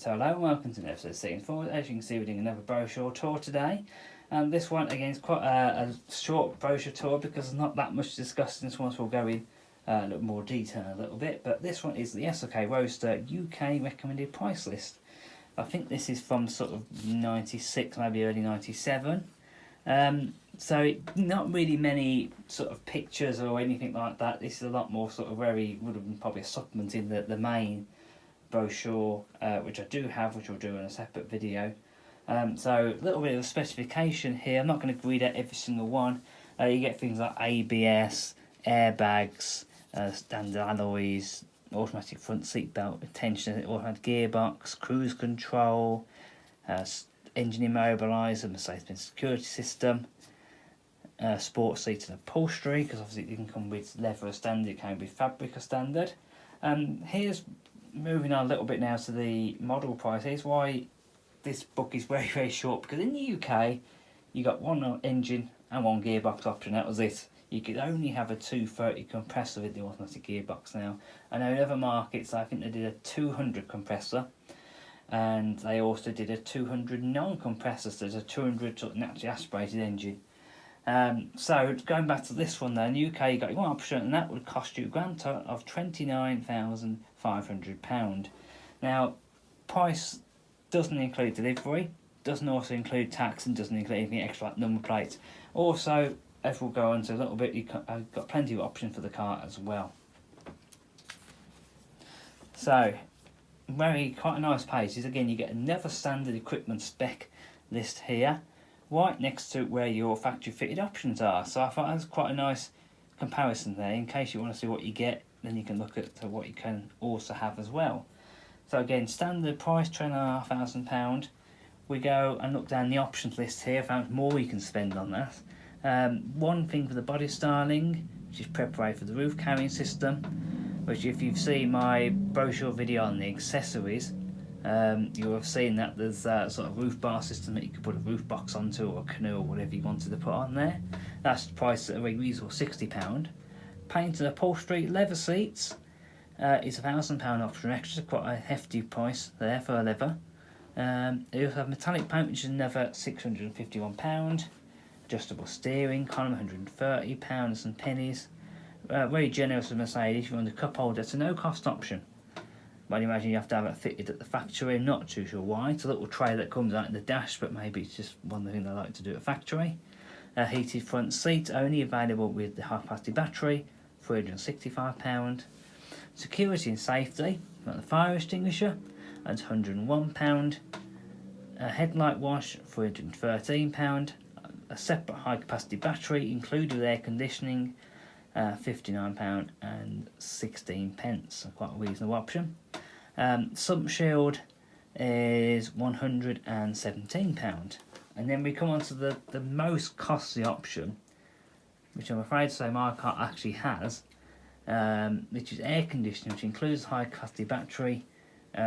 So hello and welcome to episode 64. As you can see, we're doing another brochure tour today. And this one again is quite a short brochure tour because there's not that much discussed in this one, so we'll go in a little more detail a little bit. But this one is the SLK Roadster UK recommended price list. I think this is from sort of 96, maybe early 97. So not really many sort of pictures or anything like that. This is a lot more sort of would have been probably a supplement in the main brochure, which I do have, which I'll do in a separate video. So a little bit of specification here. I'm not going to read out every single one. You get things like ABS, airbags, standard alloys, automatic front seat belt, attention, automatic gearbox, cruise control, engine immobiliser, Mercedes-Benz security system, sports seats and upholstery, because obviously it can come with leather as standard, it can be fabric as standard. Here's moving on a little bit now to the model price. Here's why this book is very, very short, because in the UK you got one engine and one gearbox option. That was it. You could only have a 230 compressor with the automatic gearbox now. I know in other markets I think they did a 200 compressor, and they also did a 200 non-compressor, so there's a 200 sort of naturally aspirated engine. So going back to this one, then UK you got one option, and that would cost you a grand total of £29,500. Now, price doesn't include delivery, doesn't also include tax, and doesn't include anything extra like number plates. Also, if we'll go on to a little bit, I've got plenty of options for the car as well. So, quite a nice page. Again, you get another standard equipment spec list here, right next to where your factory fitted options are. So I thought that was quite a nice comparison there. In case you want to see what you get, then you can look at what you can also have as well. So again, standard price, £2,500. We go and look down the options list here, found more you can spend on that. One thing for the body styling, which is preparation for the roof carrying system, which if you've seen my brochure video on the accessories, you'll have seen that there's a sort of roof bar system that you can put a roof box onto, or a canoe, or whatever you wanted to put on there. That's priced at a very reasonable £60. Paint and upholstery, leather seats, is a £1,000 option extra, quite a hefty price there for a leather. They also have metallic paint, which is another £651. Adjustable steering column, £130 and pennies. Very generous with Mercedes. If you want a cup holder, it's a no-cost option. But imagine you have to have it fitted at the factory. I'm not too sure why. It's a little tray that comes out in the dash, but maybe it's just one thing they like to do at factory. Heated front seat, only available with the high-capacity battery, £365. Security and safety, got the fire extinguisher, that's £101. A headlight wash, £313. A separate high-capacity battery, included with air conditioning, £59 and 16p, so quite a reasonable option. Sump shield is £117. And then we come on to the most costly option, which I'm afraid to say my car actually has, which is air conditioning, which includes a high-capacity battery,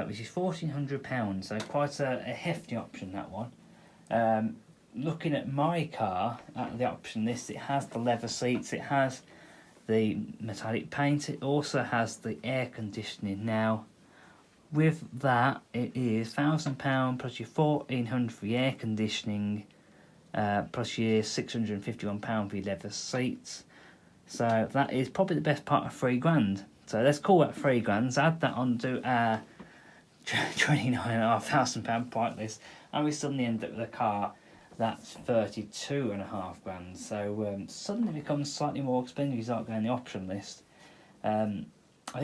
which is £1,400, so quite a hefty option, that one. Looking at my car, at the option list, it has the leather seats, it has the metallic paint, it also has the air conditioning. Now, with that, it is £1,000 plus your £1,400 for your air conditioning, plus your £651 for your leather seats. So that is probably the best part of £3,000. So let's call that £3,000. So add that onto our £29,500 price list, and we suddenly end up with a car that's £32,500. So suddenly becomes slightly more expensive if you start going the option list. The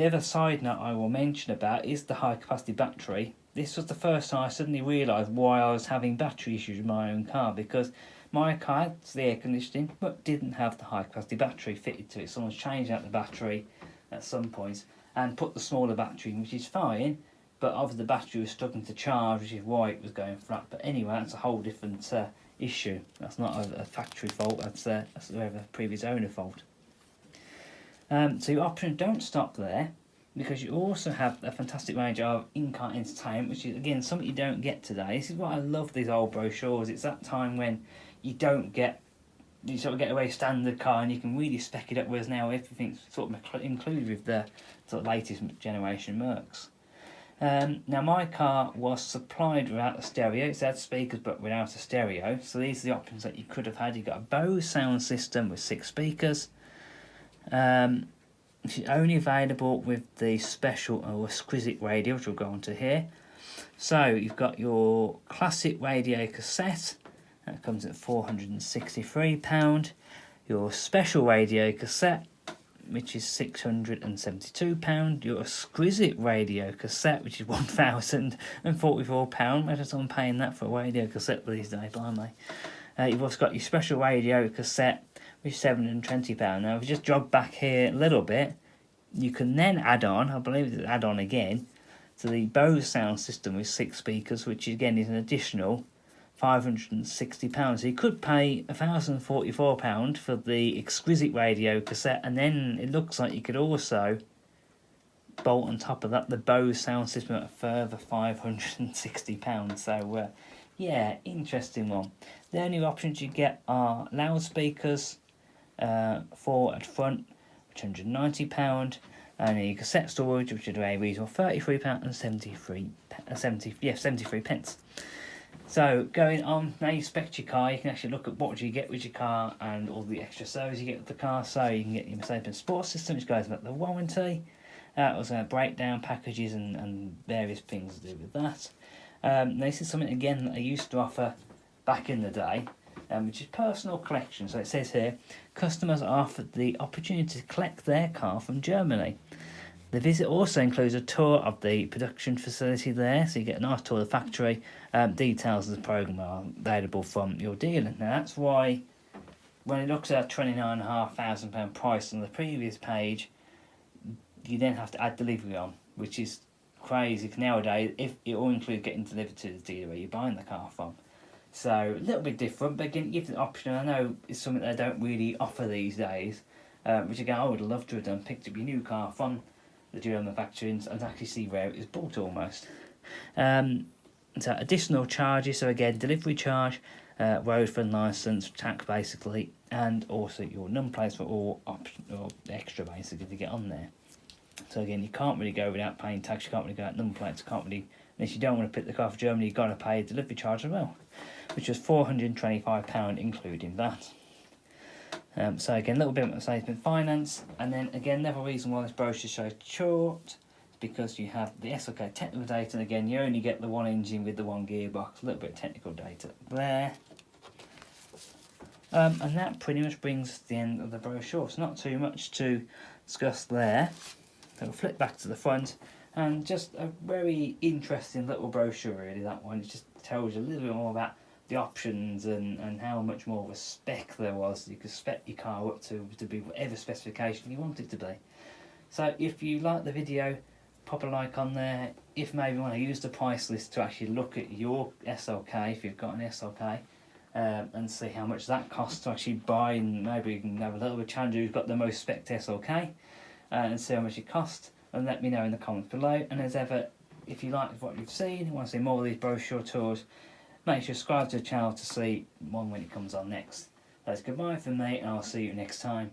other side note I will mention about is the high capacity battery. This was the first time I suddenly realised why I was having battery issues with my own car, because my car had the air conditioning but didn't have the high capacity battery fitted to it. Someone's changed out the battery at some point and put the smaller battery in, which is fine, but obviously the battery was struggling to charge, which is why it was going flat. But anyway, that's a whole different issue. That's not a factory fault, that's the previous owner fault. So your options don't stop there, because you also have a fantastic range of in-car entertainment, which is again something you don't get today. This is what I love these old brochures. It's that time when you sort of get a very standard car and you can really spec it up, whereas now everything's sort of included with the sort of latest generation Mercs. Now my car was supplied without a stereo. It had speakers but without a stereo. So these are the options that you could have had. You got a Bose sound system with 6 speakers, which is only available with the special or exquisite radio, which we'll go on to here. So you've got your classic radio cassette, that comes at £463. Your special radio cassette, which is £672. Your exquisite radio cassette, which is £1,044. Imagine someone paying that for a radio cassette these days, blimey. You've also got your special radio cassette, which is £720. Now, if you just jog back here a little bit, you can then add on, I believe it's add on again, to the Bose sound system with 6 speakers, which again is an additional £560. So you could pay £1,044 for the exquisite radio cassette, and then it looks like you could also bolt on top of that the Bose sound system at a further £560. So yeah, interesting one. The only options you get are loudspeakers, 4 at front, which is £190, and a cassette storage, which is a reasonable £33 and 73 pence. So going on, now you spec your car, you can actually look at what you get with your car and all the extra service you get with the car. So you can get your Mercedes-Benz Sports System, which goes with the warranty. Also breakdown packages and various things to do with that. This is something again that I used to offer back in the day, which is personal collection. So it says here, customers are offered the opportunity to collect their car from Germany. The visit also includes a tour of the production facility there, so you get a nice tour of the factory. Details of the programme are available from your dealer. Now that's why when it looks at a £29,500 price on the previous page, you then have to add delivery on, which is crazy nowadays. If it all includes getting delivered to the dealer where you're buying the car from. So a little bit different, but again, give the option. I know it's something they don't really offer these days, which again I would love to have done. Picked up your new car from the German factory and actually see where it is bought almost. So additional charges, so again delivery charge, road fund licence, tax basically, and also your number plates for all optional extra basically to get on there. So again, you can't really go without paying tax, you can't really go without number plates, you can't really, unless you don't want to pick the car for Germany, you've got to pay a delivery charge as well, which was £425 including that. So again, a little bit of Mercedes-Benz finance, and then again, another reason why this brochure is so short is because you have the SLK technical data, and again, you only get the one engine with the one gearbox, a little bit of technical data there. And that pretty much brings us to the end of the brochure. It's not too much to discuss there. So we'll flip back to the front, and just a very interesting little brochure really, that one. It just tells you a little bit more about the options and how much more of a spec there was. You could spec your car up to be whatever specification you want it to be. So if you like the video, pop a like on there. If maybe you want to use the price list to actually look at your SLK, if you've got an SLK, and see how much that costs to actually buy, and maybe you can have a little bit of challenge who's got the most spec SLK, and see how much it costs, and let me know in the comments below. And as ever, if you like what you've seen, you want to see more of these brochure tours, make sure you subscribe to the channel to see one when it comes on next. That's goodbye from me, and I'll see you next time.